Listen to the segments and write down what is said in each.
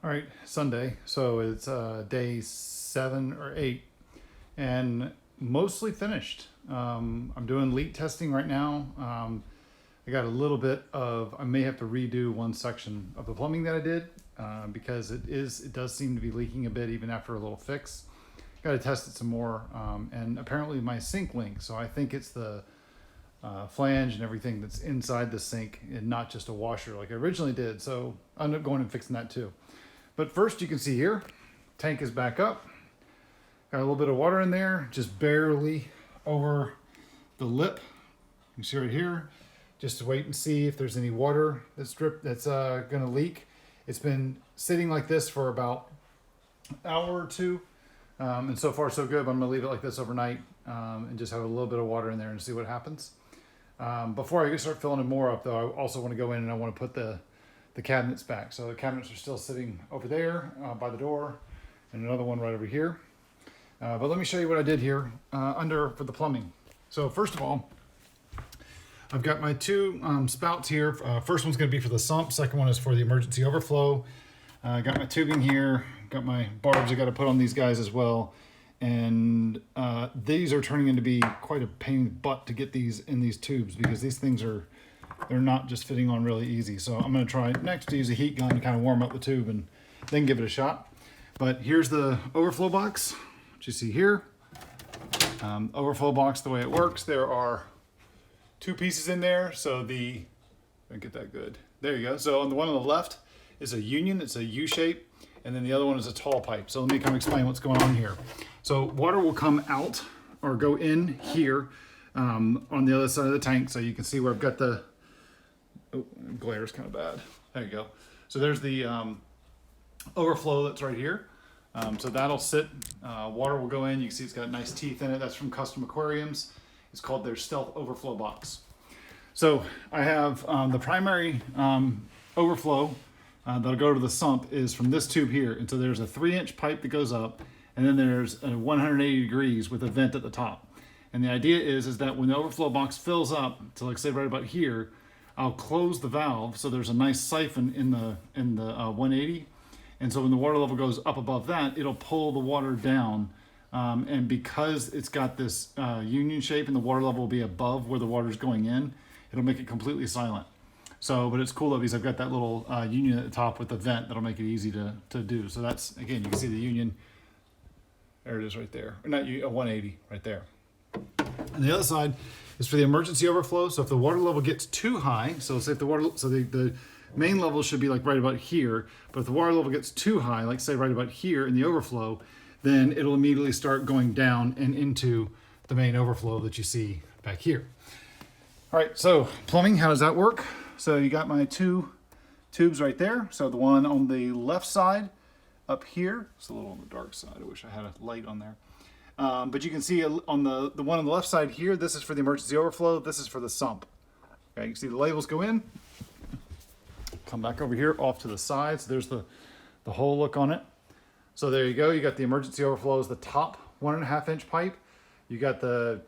All right, Sunday. So it's day 7 or 8 and mostly finished. I'm doing leak testing right now. I got a little bit of, I may have to redo one section of the plumbing that I did because it does seem to be leaking a bit even after a little fix. Got to test it some more. And apparently my sink leaks. So I think it's the flange and everything that's inside the sink and not just a washer like I originally did. So I ended up going and fixing that too. But first you can see here, tank is back up. Got a little bit of water in there, just barely over the lip. You can see right here, just to wait and see if there's any water that's gonna leak. It's been sitting like this for about an hour or two. And so far so good, but I'm gonna leave it like this overnight and just have a little bit of water in there and see what happens. Before I start filling it more up though, I also wanna go in and I wanna put the cabinets back. So the cabinets are still sitting over there by the door and another one right over here. But let me show you what I did here for the plumbing. So first of all, I've got my two spouts here. First one's gonna be for the sump. Second one is for the emergency overflow. Got my tubing here, got my barbs I gotta put on these guys as well. And these are turning into be quite a pain in the butt to get these in these tubes because these things they're not just fitting on really easy. So I'm gonna try next to use a heat gun to kind of warm up the tube and then give it a shot. But here's the overflow box, which you see here. Overflow box, the way it works, there are two pieces in there. So I get that good. There you go. So on the one on the left is a union, it's a U shape, and then the other one is a tall pipe. So let me kind of explain what's going on here. So water will come out or go in here on the other side of the tank. So you can see where I've got the, oh, glare is kind of bad. There you go. So there's the overflow that's right here. So that'll sit, water will go in. You can see it's got nice teeth in it. That's from Custom Aquariums. It's called their Stealth Overflow Box. So I have the primary overflow that'll go to the sump is from this tube here. And so there's a 3-inch pipe that goes up, and then there's a 180 degrees with a vent at the top. And the idea is that when the overflow box fills up to, like, say right about here, I'll close the valve so there's a nice siphon in the 180, and so when the water level goes up above that, it'll pull the water down. And because it's got this union shape and the water level will be above where the water's going in, it'll make it completely silent. So, but it's cool though because I've got that little union at the top with the vent that'll make it easy to do. So that's, again, you can see the union. There it is right there. Or not a 180 right there. And the other side is for the emergency overflow. So if the water level gets too high, so say if the main level should be like right about here, but if the water level gets too high, like say right about here in the overflow, then it'll immediately start going down and into the main overflow that you see back here. All right, so plumbing, how does that work? So you got my two tubes right there. So the one on the left side up here, it's a little on the dark side. I wish I had a light on there. But you can see on the one on the left side here, this is for the emergency overflow. This is for the sump. Okay, you can see the labels go in. Come back over here off to the side. So there's the whole look on it. So there you go. You got the emergency overflow is the top 1.5-inch pipe. You got the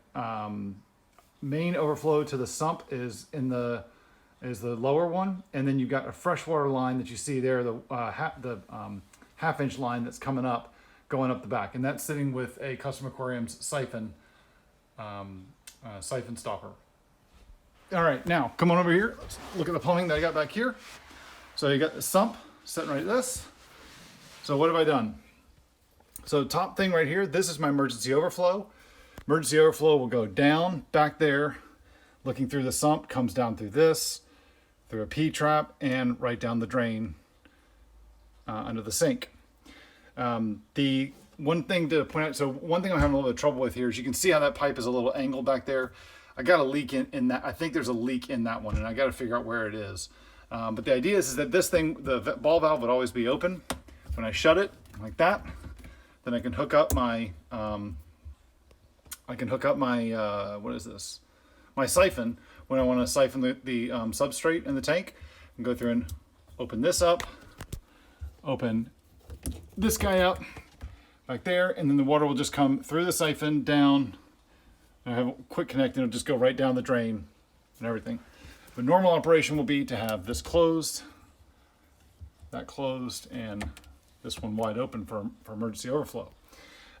main overflow to the sump is the lower one, and then you got a freshwater line that you see there, the half-inch line that's coming up, going up the back, and that's sitting with a Custom Aquariums siphon stopper. All right, now come on over here. Let's look at the plumbing that I got back here. So you got the sump sitting right this. So what have I done? So top thing right here, this is my emergency overflow. Emergency overflow will go down back there, looking through the sump, comes down through this, through a P-trap, and right down the drain under the sink. The one thing to point out, so one thing I'm having a little bit of trouble with here is you can see how that pipe is a little angled back there. I got a leak in that. I think there's a leak in that one, and I got to figure out where it is. But the idea is that this thing, the ball valve would always be open. When I shut it like that, then I can hook up my, what is this? My siphon when I want to siphon the substrate in the tank, and go through and open this up, open this guy up back there, and then the water will just come through the siphon down. I have a quick connect and it'll just go right down the drain and everything. But normal operation will be to have this closed, that closed, and this one wide open for emergency overflow.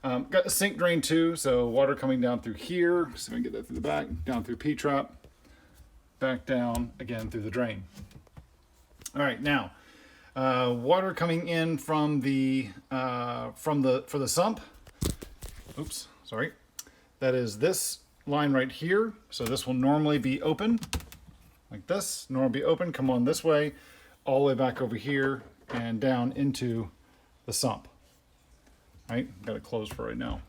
Got the sink drain too, so water coming down through here. So we can get that through the back, down through P-trap, back down again through the drain. All right, now water coming in from the for the sump. Oops, sorry. That is this line right here. So this will normally be open, like this. Normally be open. Come on this way, all the way back over here and down into the sump. All right, got it closed for right now.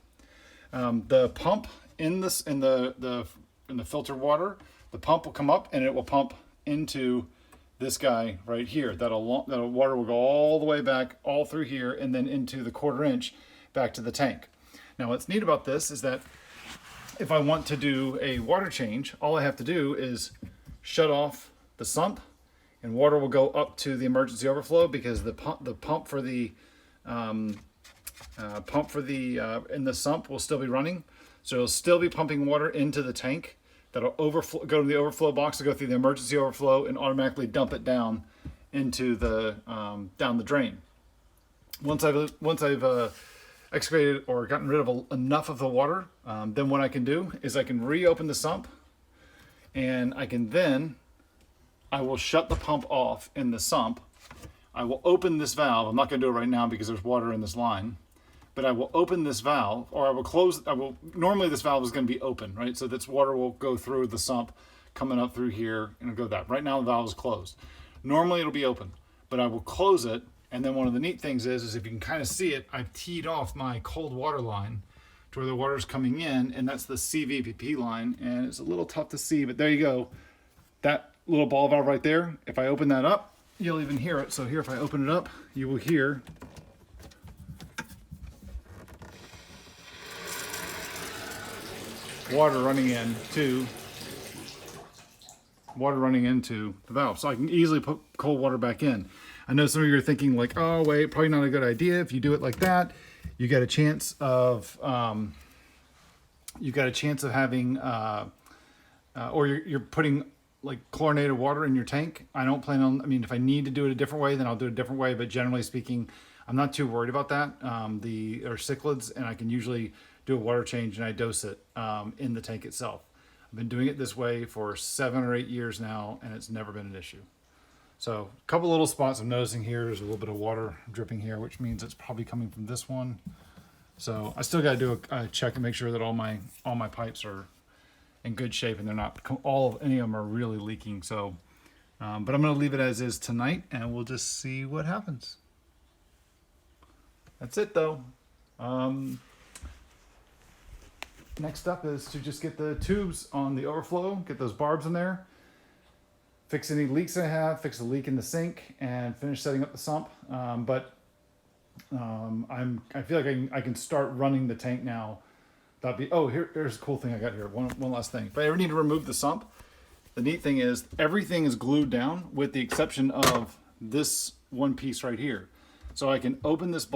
The pump in this in the filtered water, the pump will come up and it will pump into this guy right here. That water will go all the way back, all through here, and then into the 1/4 inch back to the tank. Now, what's neat about this is that if I want to do a water change, all I have to do is shut off the sump, and water will go up to the emergency overflow because the pump for the in the sump will still be running, so it'll still be pumping water into the tank. That'll overflow, go to the overflow box to go through the emergency overflow and automatically dump it down into the down the drain. Once I've excavated or gotten rid of enough of the water, then what I can do is I can reopen the sump, and I will shut the pump off in the sump. I will open this valve. I'm not going to do it right now because there's water in this line. But I will open this valve, or I will close. Normally this valve is going to be open, right? So this water will go through the sump, coming up through here, and it'll go that. Right now the valve is closed. Normally it'll be open, but I will close it. And then one of the neat things is if you can kind of see it, I've teed off my cold water line to where the water's coming in, and that's the CVPP line. And it's a little tough to see, but there you go. That little ball valve right there. If I open that up, you'll even hear it. So here, if I open it up, you will hear water running into the valve. So I can easily put cold water back in. I know some of you are thinking like, oh wait, probably not a good idea. If you do it like that, you got a chance of having or you're putting like chlorinated water in your tank. I don't plan on, I mean, if I need to do it a different way, then I'll do it a different way. But generally speaking, I'm not too worried about that. Or cichlids, and I can usually do a water change and I dose it in the tank itself. I've been doing it this way for 7 or 8 years now, and it's never been an issue. So a couple little spots I'm noticing here. There's a little bit of water dripping here, which means it's probably coming from this one. So I still got to do a check and make sure that all my pipes are in good shape and they're not any of them are really leaking. So, but I'm going to leave it as is tonight, and we'll just see what happens. That's it though. Next up is to just get the tubes on the overflow, get those barbs in there, fix any leaks I have, fix the leak in the sink, and finish setting up the sump. I feel like I can start running the tank now. Here's a cool thing I got here. One last thing. If I ever need to remove the sump, the neat thing is everything is glued down with the exception of this one piece right here. So I can open this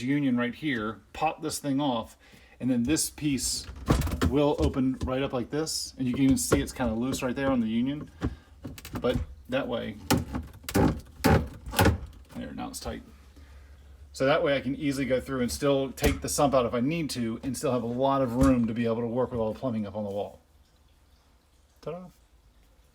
union right here, pop this thing off, and then this piece will open right up like this. And you can even see it's kind of loose right there on the union. But that way, there, now it's tight. So that way I can easily go through and still take the sump out if I need to, and still have a lot of room to be able to work with all the plumbing up on the wall. Ta-da.